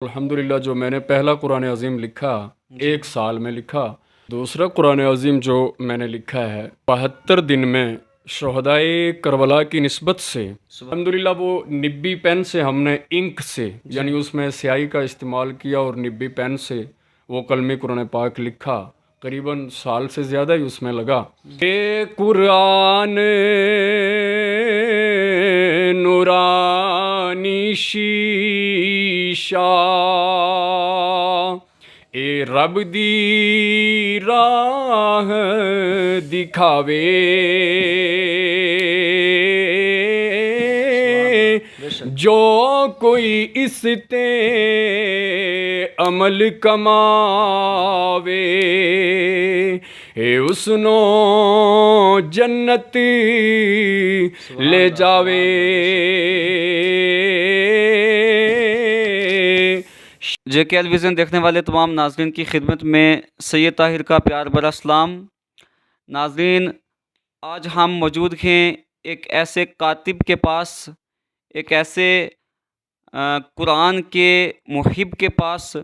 الحمدللہ جو میں نے پہلا قرآن عظیم لکھا، ایک سال میں لکھا۔ دوسرا قرآن عظیم جو میں نے لکھا ہے 72 دن میں شہدائے کربلا کی نسبت سے، الحمدللہ وہ نبی پین سے ہم نے انک سے یعنی اس میں سیاہی کا استعمال کیا اور نبی پین سے وہ کلمہ قرآن پاک لکھا۔ قریباً سال سے زیادہ ہی اس میں لگا۔ اے قرآن نورانی شیشہ، اے رب دی راہ دکھاوے، جو کوئی اس تے عمل کماوے، اے اس نو جنت لے جاوے۔ جے کے ایل ویژن دیکھنے والے تمام ناظرین کی خدمت میں سید طاہر کا پیار بھرا سلام۔ ناظرین، آج ہم موجود ہیں ایک ایسے کاتب کے پاس، ایک ایسے قرآن کے محب کے پاس،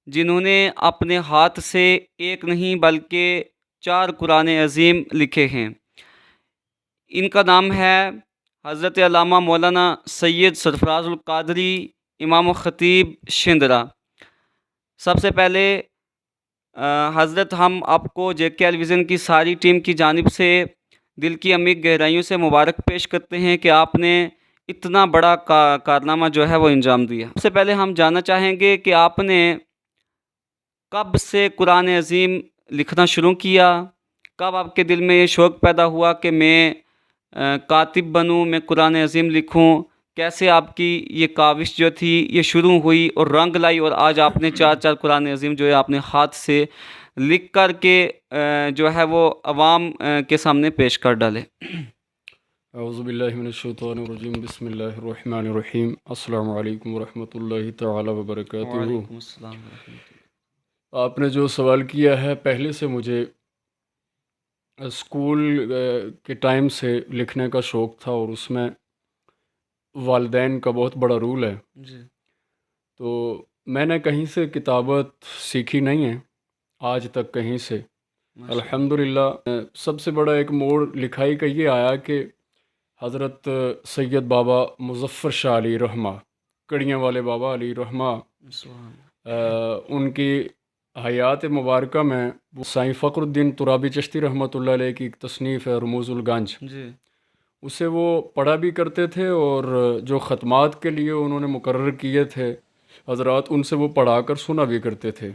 جنہوں نے اپنے ہاتھ سے ایک نہیں بلکہ 4 قرآن عظیم لکھے ہیں۔ ان کا نام ہے حضرت علامہ مولانا سید سرفراز القادری امام و خطیب شندرہ۔ سب سے پہلے حضرت ہم آپ کو جے کے ایل ویژن کی ساری ٹیم کی جانب سے دل کی عمیق گہرائیوں سے مبارک پیش کرتے ہیں کہ آپ نے اتنا بڑا کارنامہ جو ہے وہ انجام دیا۔ سب سے پہلے ہم جاننا چاہیں گے کہ آپ نے کب سے قرآن عظیم لکھنا شروع کیا، کب آپ کے دل میں یہ شوق پیدا ہوا کہ میں کاتب بنوں، میں قرآن عظیم لکھوں، کیسے آپ کی یہ کاوش جو تھی یہ شروع ہوئی اور رنگ لائی اور آج آپ نے 4 قرآن عظیم جو ہے اپنے ہاتھ سے لکھ کر کے جو ہے وہ عوام کے سامنے پیش کر ڈالے۔ اعوذ باللہ من الشیطان الرجیم، بسم اللہ الرحمن الرحیم۔ السلام علیکم ورحمۃ اللہ تعالی وبرکاتہ۔ وعلیکم السلام ورحمۃ اللہ۔ آپ نے جو سوال کیا ہے، پہلے سے مجھے اسکول کے ٹائم سے لکھنے کا شوق تھا اور اس میں والدین کا بہت بڑا رول ہے۔ جی، تو میں نے کہیں سے کتابت سیکھی نہیں ہے آج تک کہیں سے۔ الحمدللہ سب سے بڑا ایک موڑ لکھائی کا یہ آیا کہ حضرت سید بابا مظفر شاہ علی رحمہ، کڑیاں والے بابا علی رحمہ، ان کی حیات مبارکہ میں سائیں فخر الدین ترابی چشتی رحمۃ اللہ علیہ کی ایک تصنیف ہے رموز الگنج، جی، اسے وہ پڑھا بھی کرتے تھے اور جو ختمات کے لیے انہوں نے مقرر کیے تھے حضرات، ان سے وہ پڑھا کر سنا بھی کرتے تھے۔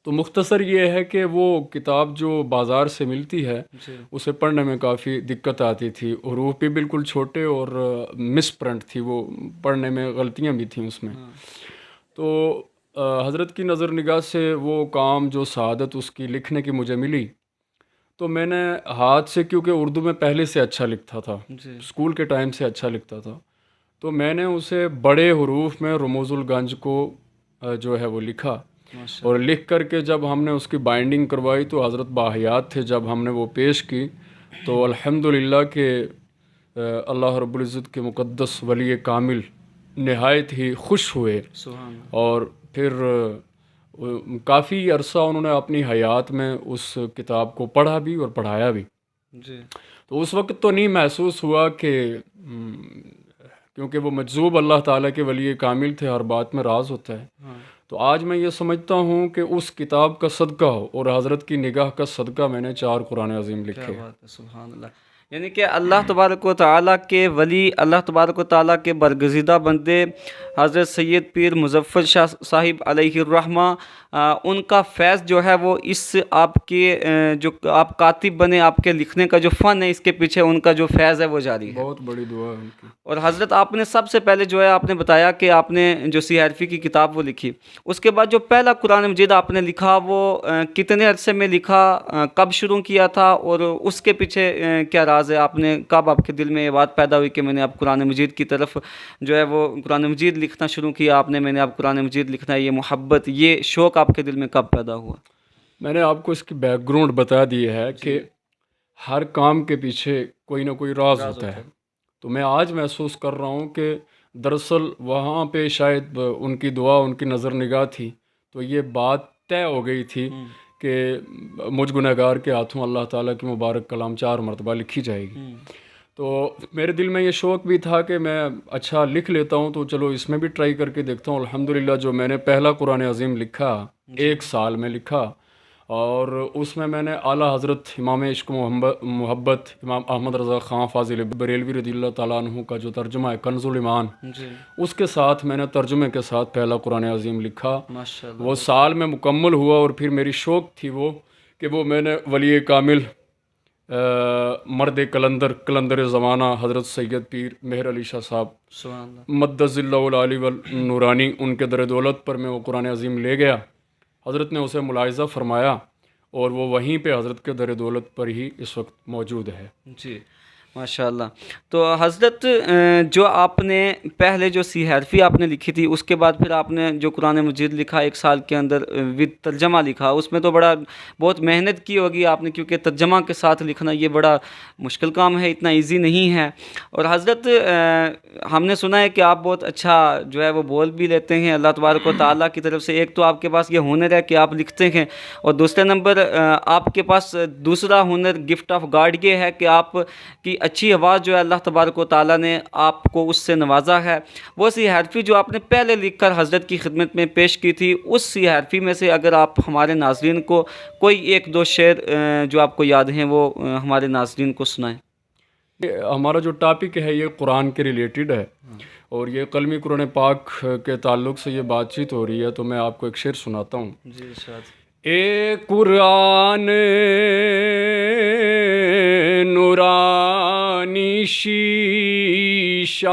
تو مختصر یہ ہے کہ وہ کتاب جو بازار سے ملتی ہے جی، اسے پڑھنے میں کافی دقت آتی تھی، حروف بھی بالکل چھوٹے اور مس پرنٹ تھی، وہ پڑھنے میں غلطیاں بھی تھیں اس میں۔ تو حضرت کی نظر نگاہ سے وہ کام جو سعادت اس کی لکھنے کی مجھے ملی، تو میں نے ہاتھ سے، کیونکہ اردو میں پہلے سے اچھا لکھتا تھا، جی، اسکول کے ٹائم سے اچھا لکھتا تھا، تو میں نے اسے بڑے حروف میں رموز الگنج کو جو ہے وہ لکھا، اور لکھ کر کے جب ہم نے اس کی بائنڈنگ کروائی تو حضرت باحیات تھے، جب ہم نے وہ پیش کی تو الحمدللہ کہ اللہ رب العزت کے مقدس ولی کامل نہایت ہی خوش ہوئے، اور پھر کافی عرصہ انہوں نے اپنی حیات میں اس کتاب کو پڑھا بھی اور پڑھایا بھی۔ جی، تو اس وقت تو نہیں محسوس ہوا کہ کیونکہ وہ مجذوب اللہ تعالیٰ کے ولی کامل تھے، ہر بات میں راز ہوتا ہے۔ تو آج میں یہ سمجھتا ہوں کہ اس کتاب کا صدقہ ہو اور حضرت کی نگاہ کا صدقہ میں نے 4 قرآن عظیم لکھے۔ کیا بات ہے، سبحان اللہ۔ یعنی کہ اللہ تبارک و تعالیٰ کے ولی، اللہ تبارک و تعالیٰ کے برگزیدہ بندے حضرت سید پیر مظفر شاہ صاحب علیہ الرحمہ، ان کا فیض جو ہے وہ اس آپ کے جو آپ کاتب بنے، آپ کے لکھنے کا جو فن ہے، اس کے پیچھے ان کا جو فیض ہے وہ جاری ہے۔ بہت بڑی دعا ہے ان کی۔ اور حضرت آپ نے سب سے پہلے جو ہے آپ نے بتایا کہ آپ نے جو سی عرفی کی کتاب وہ لکھی، اس کے بعد جو پہلا قرآن مجید آپ نے لکھا وہ کتنے عرصے میں لکھا، کب شروع کیا تھا، اور اس کے پیچھے کیا راز ہے؟ آپ نے کب، آپ کے دل میں یہ بات پیدا ہوئی کہ میں نے اب قرآن مجید کی طرف جو ہے وہ قرآن مجید لکھنا شروع کیا، آپ نے میں نے اب قرآن مجید لکھنا ہے، یہ محبت، یہ شوق آپ کے دل میں کب پیدا ہوا؟ میں نے آپ کو اس کی بیک گراؤنڈ بتا دی ہے کہ ہر کام کے پیچھے کوئی نہ کوئی راز ہوتا ہے۔ تو میں آج محسوس کر رہا ہوں کہ دراصل وہاں پہ شاید ان کی دعا ان کی نظر نگاہ تھی، تو یہ بات طے ہو گئی تھی کہ مجھ گنہگار کے ہاتھوں اللہ تعالیٰ کی مبارک کلام 4 مرتبہ لکھی جائے گی۔ تو میرے دل میں یہ شوق بھی تھا کہ میں اچھا لکھ لیتا ہوں، تو چلو اس میں بھی ٹرائی کر کے دیکھتا ہوں۔ الحمدللہ جو میں نے پہلا قرآن عظیم لکھا 1 سال میں لکھا، اور اس میں نے اعلیٰ حضرت امام عشق محبت امام احمد رضا خان فاضل بریلوی رضی اللہ تعالیٰ عنہ کا جو ترجمہ ہے کنز الایمان، اس کے ساتھ میں نے ترجمے کے ساتھ پہلا قرآن عظیم لکھا۔ ماشاءاللہ، وہ سال میں مکمل ہوا، اور پھر میری شوق تھی وہ کہ وہ میں نے ولی کامل مرد کلندر زمانہ حضرت سید پیر مہر علی شاہ صاحب سبحان اللہ، مدذ اللہ العلی والنورانی، ان کے در دولت پر میں وہ قرآن عظیم لے گیا۔ حضرت نے اسے ملاحظہ فرمایا، اور وہ وہیں پہ حضرت کے در دولت پر ہی اس وقت موجود ہے۔ جی ماشاءاللہ۔ تو حضرت جو آپ نے پہلے جو سی حرفی آپ نے لکھی تھی، اس کے بعد پھر آپ نے جو قرآن مجید لکھا 1 سال کے اندر ود ترجمہ لکھا، اس میں تو بہت محنت کی ہوگی آپ نے، کیونکہ ترجمہ کے ساتھ لکھنا یہ بڑا مشکل کام ہے، اتنا ایزی نہیں ہے۔ اور حضرت ہم نے سنا ہے کہ آپ بہت اچھا جو ہے وہ بول بھی لیتے ہیں اللہ تبارک و تعالیٰ کی طرف سے۔ ایک تو آپ کے پاس یہ ہنر ہے کہ آپ لکھتے ہیں، اور دوسرے نمبر آپ کے پاس دوسرا ہنر گفٹ آف گاڈ یہ ہے کہ آپ کی اچھی آواز جو ہے اللہ تبارک و تعالیٰ نے آپ کو اس سے نوازا ہے۔ وہ سی حرفی جو آپ نے پہلے لکھ کر حضرت کی خدمت میں پیش کی تھی، اس سی حرفی میں سے اگر آپ ہمارے ناظرین کو کوئی 1-2 شعر جو آپ کو یاد ہیں وہ ہمارے ناظرین کو سنائیں۔ ہمارا جو ٹاپک ہے یہ قرآن کے ریلیٹڈ ہے، اور یہ قلمی قرآن پاک کے تعلق سے یہ بات چیت ہو رہی ہے، تو میں آپ کو ایک شعر سناتا ہوں۔ جی ارشاد۔ اے قرآن نورانی شیشہ،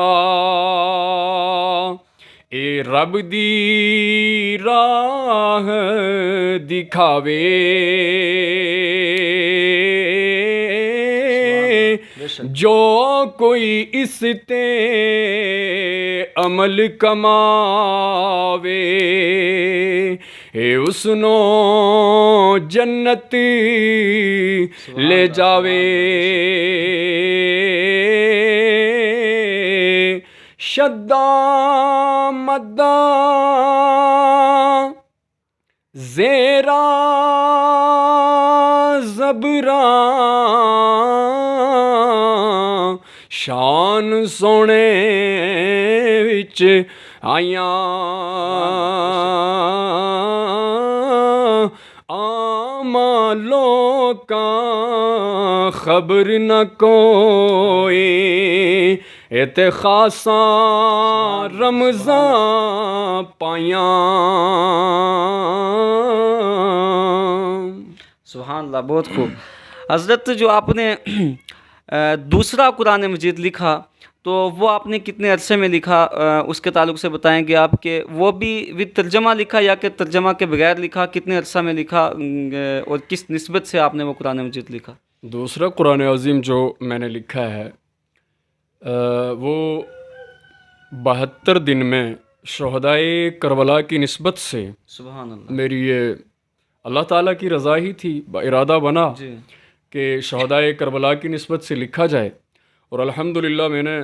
اے رب دی راہ دکھاوے، جو کوئی اس تے عمل کماوے، اے اس نو جنت لے جاوے، شدہ مدہ زیرہ زبراں، شان سونے وچ آیاں، آما لوکاں خبر نہ کوئی، اتے خاصاں رمضان پایاں۔ سبحان اللہ، بہت خوب۔ حضرت جو آپ نے دوسرا قرآن مجید لکھا، تو وہ آپ نے کتنے عرصے میں لکھا، اس کے تعلق سے بتائیں گے آپ کہ وہ بھی ود ترجمہ لکھا یا کہ ترجمہ کے بغیر لکھا، کتنے عرصہ میں لکھا، اور کس نسبت سے آپ نے وہ قرآن مجید لکھا؟ دوسرا قرآن عظیم جو میں نے لکھا ہے وہ 72 دن میں شہدائے کربلا کی نسبت سے، سبحان اللہ، میری یہ اللہ تعالیٰ کی رضا ہی تھی، ارادہ بنا جی کہ شہدائے کربلا کی نسبت سے لکھا جائے، اور الحمدللہ میں نے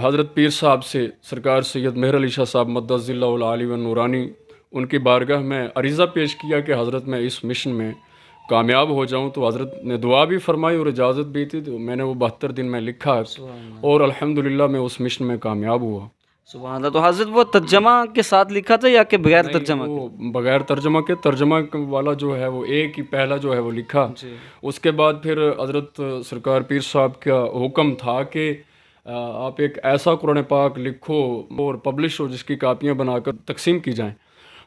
حضرت پیر صاحب سے، سرکار سید مہر علی شاہ صاحب مدذ اللہ العلی والنورانی، ان کی بارگاہ میں عریضہ پیش کیا کہ حضرت میں اس مشن میں کامیاب ہو جاؤں، تو حضرت نے دعا بھی فرمائی اور اجازت بھی تھی، تو میں نے وہ 72 دن میں لکھا، اور الحمدللہ میں اس مشن میں کامیاب ہوا۔ سبحان اللہ۔ تو حضرت وہ ترجمہ کے ساتھ لکھا تھا یا کہ بغیر ترجمہ کے؟ وہ بغیر ترجمہ کے، ترجمہ والا جو ہے وہ ایک ہی پہلا جو ہے وہ لکھا، اس کے بعد پھر حضرت سرکار پیر صاحب کا حکم تھا کہ آپ ایک ایسا قرآن پاک لکھو اور پبلش ہو جس کی کاپیاں بنا کر تقسیم کی جائیں،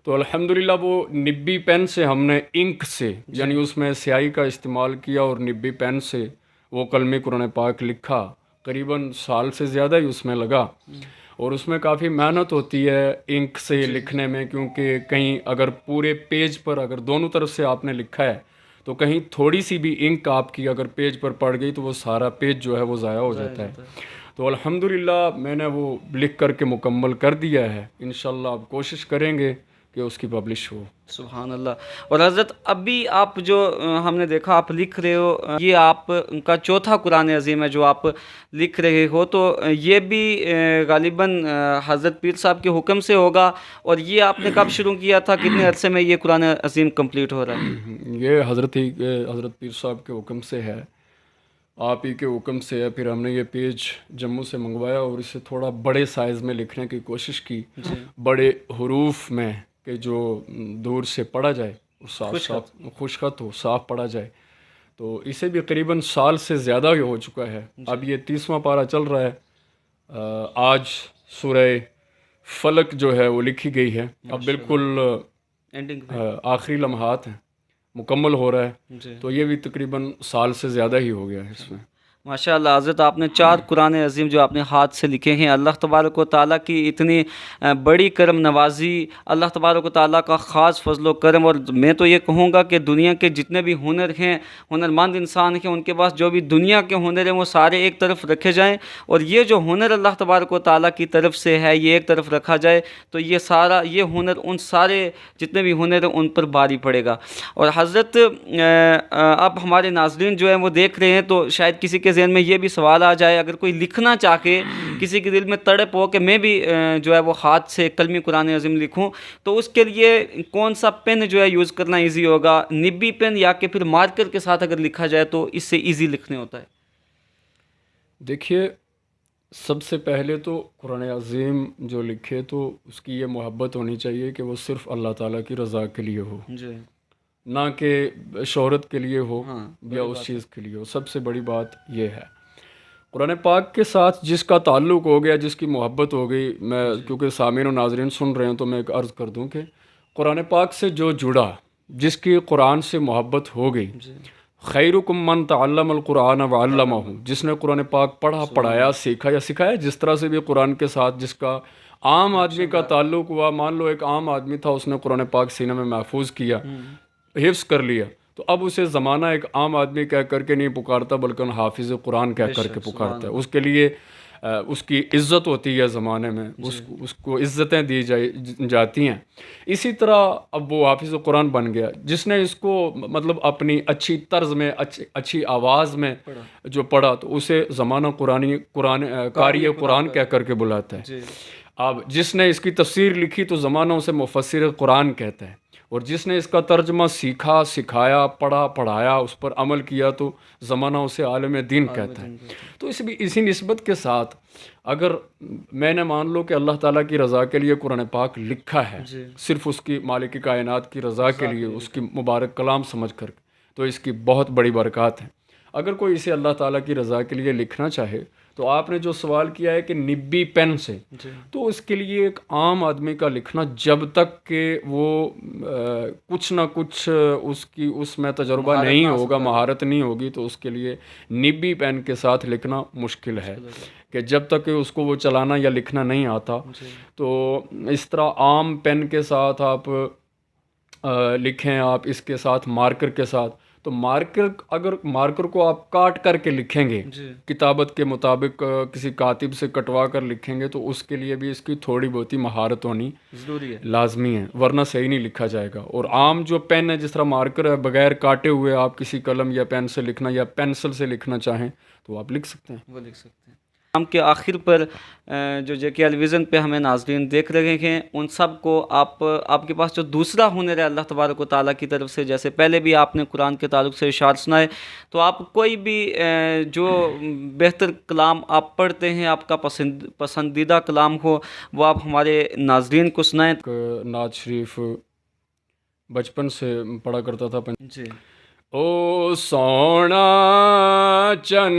تو الحمدللہ وہ نبی پین سے ہم نے انک سے، یعنی اس میں سیاہی کا استعمال کیا، اور نبی پین سے وہ کلمی قرآن پاک لکھا، قریباً سال سے زیادہ ہی اس میں لگا، اور اس میں کافی محنت ہوتی ہے انک سے لکھنے میں، کیونکہ کہیں اگر پورے پیج پر اگر دونوں طرف سے آپ نے لکھا ہے تو کہیں تھوڑی سی بھی انک آپ کی اگر پیج پر پڑ گئی تو وہ سارا پیج جو ہے وہ ضائع ہو جاتا ہے۔ تو الحمدللہ میں نے وہ لکھ کر کے مکمل کر دیا ہے، انشاءاللہ آپ کوشش کریں گے کہ اس کی پبلش ہو. سبحان اللہ. اور حضرت ابھی آپ جو ہم نے دیکھا آپ لکھ رہے ہو، یہ آپ کا چوتھا قرآن عظیم ہے جو آپ لکھ رہے ہو، تو یہ بھی غالباً حضرت پیر صاحب کے حکم سے ہوگا. اور یہ آپ نے کب شروع کیا تھا؟ کتنے عرصے میں یہ قرآن عظیم کمپلیٹ ہو رہا ہے؟ یہ حضرت پیر صاحب کے حکم سے ہے، آپ ہی کے حکم سے ہے. پھر ہم نے یہ پیج جموں سے منگوایا اور اسے تھوڑا بڑے سائز میں لکھنے کی کوشش کی، بڑے حروف میں کہ جو دور سے پڑھا جائے، صاف خوش خط ہو، صاف پڑھا جائے. تو اسے بھی قریباً سال سے زیادہ ہی ہو چکا ہے. اب یہ 30واں پارہ چل رہا ہے. آج سورہ فلق جو ہے وہ لکھی گئی ہے، اب بالکل آخری لمحات ہیں، مکمل ہو رہا ہے. تو یہ بھی تقریباً سال سے زیادہ ہی ہو گیا ہے اس میں. ماشاء اللہ. حضرت آپ نے 4 قرآن عظیم جو آپ نے ہاتھ سے لکھے ہیں. اللہ تبارک و تعالیٰ کی اتنی بڑی کرم نوازی، اللہ تبارک و تعالیٰ کا خاص فضل و کرم. اور میں تو یہ کہوں گا کہ دنیا کے جتنے بھی ہنر ہیں، ہنرمند انسان ہیں، ان کے پاس جو بھی دنیا کے ہنر ہیں وہ سارے ایک طرف رکھے جائیں، اور یہ جو ہنر اللہ تبارک و تعالیٰ کی طرف سے ہے یہ ایک طرف رکھا جائے، تو یہ سارا یہ ہنر ان سارے جتنے بھی ہنر ہیں ان پر بھاری پڑے گا. اور حضرت اب ہمارے ناظرین جو ہیں وہ دیکھ رہے ہیں، تو شاید کسی کے ذہن میں یہ بھی سوال آ جائے، اگر کوئی لکھنا چاہے، کسی کے دل میں تڑپ ہو کہ میں بھی جو ہے وہ ہاتھ سے کلمی قرآن عظیم لکھوں، تو اس کے لیے کون سا پین جو ہے یوز کرنا ایزی ہوگا؟ نبی پین یا کہ پھر مارکر کے ساتھ اگر لکھا جائے تو اس سے ایزی لکھنے ہوتا ہے؟ دیکھیے، سب سے پہلے تو قرآن عظیم جو لکھے تو اس کی یہ محبت ہونی چاہیے کہ وہ صرف اللہ تعالیٰ کی رضا کے لیے ہو، نہ کہ شہرت کے لیے ہو یا اس چیز کے لیے ہو. سب سے بڑی بات یہ ہے. قرآن پاک کے ساتھ جس کا تعلق ہو گیا، جس کی محبت ہو گئی، میں کیونکہ سامعین و ناظرین سن رہے ہیں تو میں ایک عرض کر دوں کہ قرآن پاک سے جو جڑا، جس کی قرآن سے محبت ہو گئی، خیرکم من تعلم القرآن وعلمہ، جس نے قرآن پاک پڑھا، پڑھایا، سیکھا یا سکھایا. جس طرح سے بھی قرآن کے ساتھ جس کا عام آدمی کا تعلق ہوا، مان لو ایک عام آدمی تھا، اس نے قرآن پاک سینہ میں محفوظ کیا، حفظ کر لیا، تو اب اسے زمانہ ایک عام آدمی کہہ کر کے نہیں پکارتا بلکہ حافظ قرآن کہہ کر کے پکارتا ہے. اس کے لیے اس کی عزت ہوتی ہے زمانے میں، اس کو عزتیں دی جاتی ہیں. اسی طرح اب وہ حافظ قرآن بن گیا، جس نے اس کو مطلب اپنی اچھی طرز میں، اچھی آواز میں جو پڑھا، تو اسے زمانہ قاری قرآن کہہ کر کے بلاتا ہے. اب جس نے اس کی تفسیر لکھی تو زمانہ اسے مفسر قرآن کہتا ہے، اور جس نے اس کا ترجمہ سیکھا، سکھایا، پڑھا، پڑھایا، اس پر عمل کیا تو زمانہ اسے عالم دین کہتا ہے. تو اسی نسبت کے ساتھ اگر میں نے مان لو کہ اللہ تعالیٰ کی رضا کے لیے قرآن پاک لکھا ہے، صرف اس کی مالک کائنات کی رضا کے لیے، اس کی مبارک کلام سمجھ کر، تو اس کی بہت بڑی برکات ہیں. اگر کوئی اسے اللہ تعالیٰ کی رضا کے لیے لکھنا چاہے، تو آپ نے جو سوال کیا ہے کہ نبی پین سے، تو اس کے لیے ایک عام آدمی کا لکھنا، جب تک کہ وہ کچھ نہ کچھ اس میں تجربہ نہیں ہوگا، مہارت نہیں ہوگی، تو اس کے لیے نبی پین کے ساتھ لکھنا مشکل ہے. کہ جب تک کہ اس کو وہ چلانا یا لکھنا نہیں آتا، تو اس طرح عام پین کے ساتھ آپ لکھیں، آپ اس کے ساتھ مارکر کے ساتھ. تو اگر مارکر کو آپ کاٹ کر کے لکھیں گے، کتابت کے مطابق کسی کاتب سے کٹوا کر لکھیں گے، تو اس کے لیے بھی اس کی تھوڑی بہت مہارت ہونی ضروری ہے، لازمی ہے، ورنہ صحیح نہیں لکھا جائے گا. اور عام جو پین ہے، جس طرح مارکر ہے، بغیر کاٹے ہوئے آپ کسی قلم یا پین سے لکھنا یا پینسل سے لکھنا چاہیں تو آپ لکھ سکتے ہیں. وہ لکھ سکتے ہیں. ہم کے آخر پر جو JK Al Vision پہ ہمیں ناظرین دیکھ رہے ہیں، ان سب کو آپ کے پاس جو دوسرا ہنر ہے اللہ تبارک و تعالیٰ کی طرف سے، جیسے پہلے بھی آپ نے قرآن کے تعلق سے اشعار سنائے، تو آپ کوئی بھی جو بہتر کلام آپ پڑھتے ہیں، آپ کا پسندیدہ کلام ہو، وہ آپ ہمارے ناظرین کو سنائیں. نعت شریف بچپن سے پڑھا کرتا تھا. جی. او سونا چن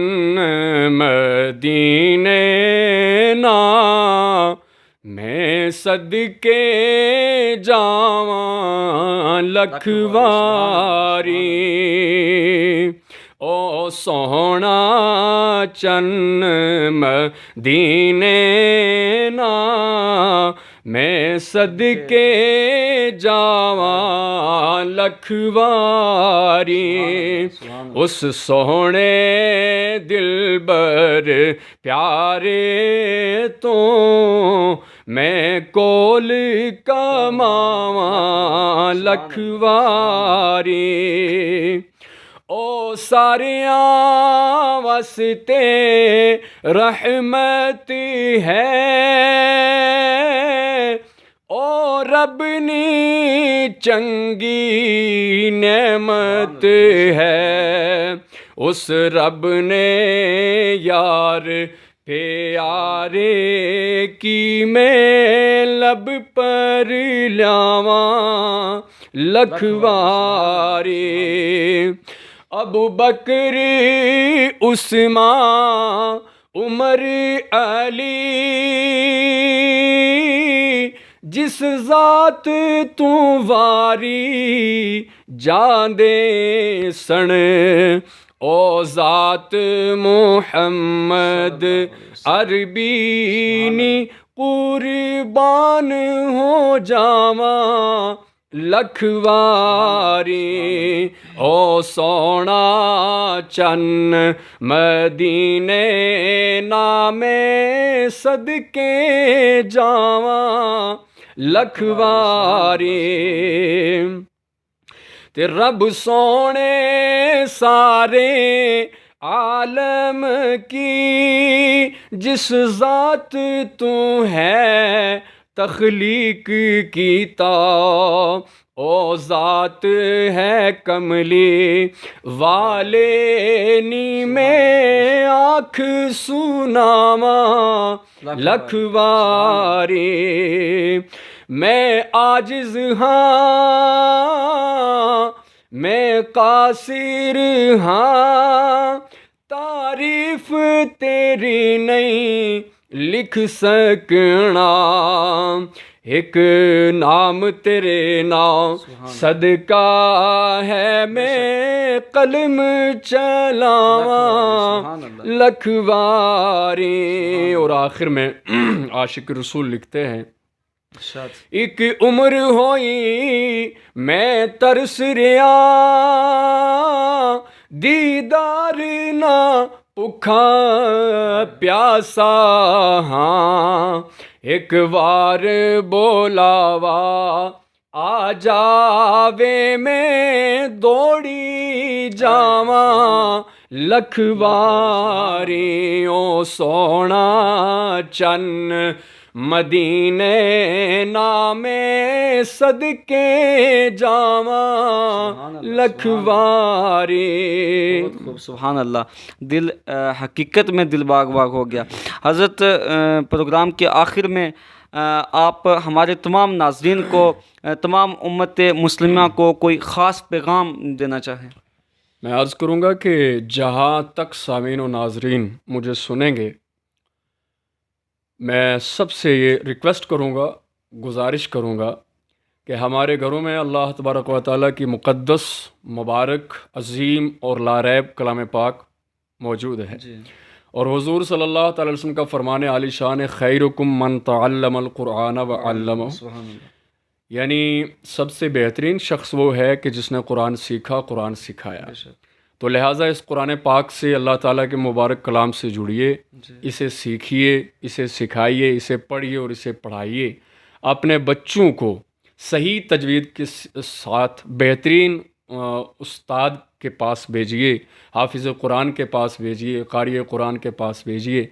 مدینے نا، میں صدقے جاواں لکھ واری. او سونا چن مدینے نا، میں صدقے جاواں لکھ واری. اس سونے دلبر پیارے تو میں کول کماواں لکھواری او ساریاں واسطے رحمت ہے او رب نی چنگی نعمت ہے اس رب نے یار پیارے کی میں لب پر لاواں لکھواری ابو بکر عثمان عمر علی جس ذات تو واری جان دے سن او ذات محمد عربی نی قربان ہو جاواں لکھواری او سونا چن مدینے نامے صدقے جاواں لکھواری تے رب سونے سارے عالم کی جس ذات تو ہے تخلیق کیتا او ذات ہے کملی والے نی میں آنکھ سناواں لکھواری میں عاجز ہاں میں قاصر ہاں تعریف تیری نہیں لکھ سکنا ایک نام تیرے نام صدقہ ہے میں قلم چلاواں لکھواری اور آخر میں عاشق رسول لکھتے ہیں ایک عمر ہوئی میں ترس رہا دیدار نہ بھکھا پیاسا ہاں ایک بار بولاوا آ جاوے میں دوڑی جاواں لکھواری او سونا چن مدینے نامے صدقے جاواں لکھواری بہت خوب سبحان اللہ دل حقیقت میں دل باغ باغ ہو گیا حضرت پروگرام کے آخر میں آپ ہمارے تمام ناظرین کو تمام امت مسلمہ کو کوئی خاص پیغام دینا چاہیں میں عرض کروں گا کہ جہاں تک سامعین و ناظرین مجھے سنیں گے میں سب سے یہ ریکویسٹ کروں گا گزارش کروں گا کہ ہمارے گھروں میں اللہ تبارک و تعالیٰ کی مقدس مبارک عظیم اور لاریب کلام پاک موجود ہے اور حضور صلی اللہ تعالی وسلم کا فرمان عالی شان خیرکم من تعلم القرآن وعلمہ یعنی سب سے بہترین شخص وہ ہے کہ جس نے قرآن سیکھا قرآن سکھایا تو لہٰذا اس قرآن پاک سے اللہ تعالیٰ کے مبارک کلام سے جڑیے اسے سیکھیے اسے سکھائیے اسے پڑھیے اور اسے پڑھائیے اپنے بچوں کو صحیح تجوید کے ساتھ بہترین استاد کے پاس بھیجیے حافظ قرآن کے پاس بھیجیے قاری قرآن کے پاس بھیجیے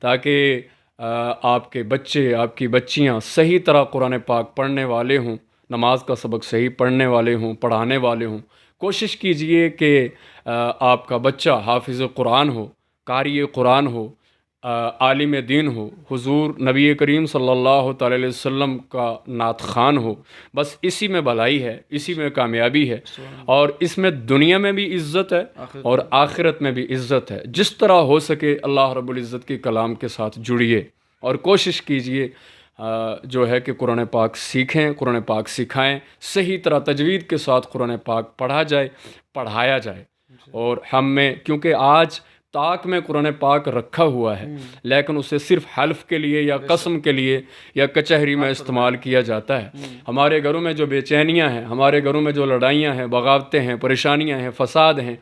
تاکہ آپ کے بچے آپ کی بچیاں صحیح طرح قرآن پاک پڑھنے والے ہوں نماز کا سبق صحیح پڑھنے والے ہوں پڑھانے والے ہوں کوشش کیجئے کہ آپ کا بچہ حافظ قرآن ہو قاری قرآن ہو عالم دین ہو حضور نبی کریم صلی اللہ تعالی علیہ وسلم کا نعت خوان ہو بس اسی میں بھلائی ہے اسی میں کامیابی ہے اور اس میں دنیا میں بھی عزت ہے اور آخرت میں بھی عزت ہے جس طرح ہو سکے اللہ رب العزت کے کلام کے ساتھ جڑیے اور کوشش کیجئے جو ہے کہ قرآن پاک سیکھیں قرآن پاک سکھائیں صحیح طرح تجوید کے ساتھ قرآن پاک پڑھا جائے پڑھایا جائے اور ہم میں کیونکہ آج طاق میں قرآن پاک رکھا ہوا ہے لیکن اسے صرف حلف کے لیے یا قسم کے لیے یا کچہری میں استعمال کیا جاتا ہے ہمارے گھروں میں جو بے چینیاں ہیں ہمارے گھروں میں جو لڑائیاں ہیں بغاوتیں ہیں پریشانیاں ہیں فساد ہیں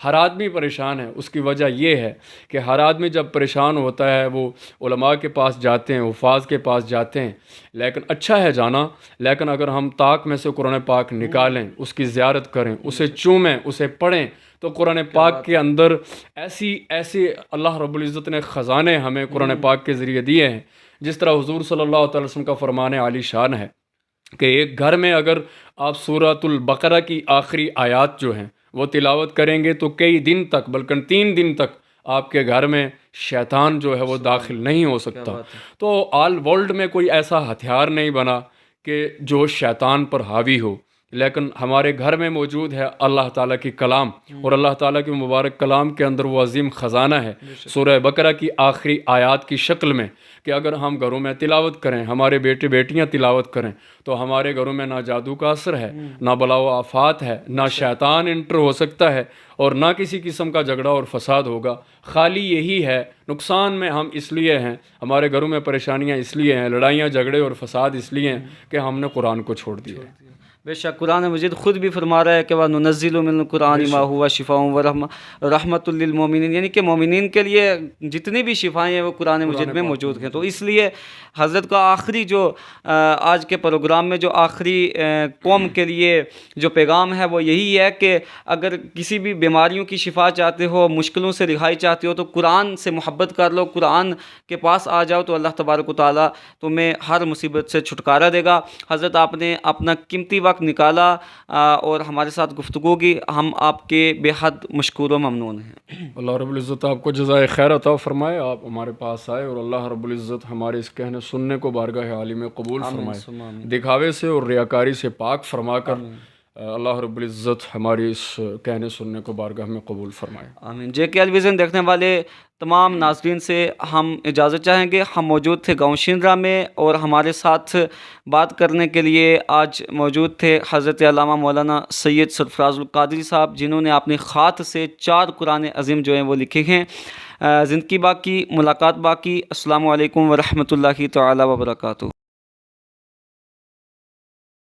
ہر آدمی پریشان ہے. اس کی وجہ یہ ہے کہ ہر آدمی جب پریشان ہوتا ہے وہ علماء کے پاس جاتے ہیں, حفاظ کے پاس جاتے ہیں. لیکن اچھا ہے جانا, لیکن اگر ہم طاق میں سے قرآن پاک نکالیں, اس کی زیارت کریں, اسے چومیں, اسے پڑھیں, تو قرآن پاک کے اندر ایسی اللہ رب العزت نے خزانے ہمیں قرآن پاک کے ذریعے دیے ہیں. جس طرح حضور صلی اللہ تعالی وسلم کا فرمان عالی شان ہے کہ ایک گھر میں اگر آپ سورۃ البقرہ کی آخری آیات جو ہیں وہ تلاوت کریں گے تو کئی دن تک, بلکہ 3 دن تک آپ کے گھر میں شیطان جو ہے وہ داخل نہیں ہو سکتا. تو آل ورلڈ میں کوئی ایسا ہتھیار نہیں بنا کہ جو شیطان پر حاوی ہو, لیکن ہمارے گھر میں موجود ہے اللہ تعالیٰ کی کلام, اور اللہ تعالیٰ کی مبارک کلام کے اندر وہ عظیم خزانہ ہے سورہ بقرہ کی آخری آیات کی شکل میں, کہ اگر ہم گھروں میں تلاوت کریں, ہمارے بیٹے بیٹیاں تلاوت کریں, تو ہمارے گھروں میں نہ جادو کا اثر ہے, نہ بلا و آفات ہے, نہ شیطان انٹر ہو سکتا ہے, اور نہ کسی قسم کا جھگڑا اور فساد ہوگا. خالی یہی ہے نقصان میں ہم اس لیے ہیں, ہمارے گھروں میں پریشانیاں اس لیے ہیں, لڑائیاں جھگڑے اور فساد اس لیے ہیں کہ ہم نے قرآن کو چھوڑ دیا ہے. بے شک قرآن مجید خود بھی فرما رہا ہے کہ وَنُنَزِّلُ مِنَ الْقُرْآنِ مَا هُوَ شِفَاءٌ وَرَحْمَةٌ لِّلْمُؤْمِنِينَ, یعنی کہ مومنین کے لیے جتنی بھی شفائیں ہیں وہ قرآن مجید میں موجود ہیں. تو اس لیے حضرت کا آخری جو آج کے پروگرام میں جو آخری قوم کے لیے جو پیغام ہے وہ یہی ہے کہ اگر کسی بھی بیماریوں کی شفا چاہتے ہو, مشکلوں سے رہائی چاہتے ہو, تو قرآن سے محبت کر لو, قرآن کے پاس آ جاؤ, تو اللہ تبارک و تعالیٰ تمہیں ہر مصیبت سے چھٹکارا دے گا. حضرت آپ نے اپنا قیمتی وقت نکالا اور ہمارے ساتھ گفتگو کی, ہم آپ کے بے حد مشکور و ممنون ہیں. اللہ رب العزت آپ کو جزائے خیر عطا فرمائے, آپ ہمارے پاس آئے, اور اللہ رب العزت ہمارے اس کہنے سننے کو بارگاہ عالی میں قبول فرمائے, دکھاوے سے اور ریاکاری سے پاک فرما کر اللہ رب العزت ہماری اس کہنے سننے کو بارگاہ میں قبول فرمائے. آمین. جے کے ایل ویژن دیکھنے والے تمام ناظرین سے ہم اجازت چاہیں گے. ہم موجود تھے گاؤں شندرا میں, اور ہمارے ساتھ بات کرنے کے لیے آج موجود تھے حضرت علامہ مولانا سید سرفراز القادری صاحب, جنہوں نے اپنے خط سے 4 قرآن عظیم جو ہیں وہ لکھے ہیں. زندگی باقی, ملاقات باقی. السلام علیکم ورحمۃ اللہ تعالی وبرکاتہ.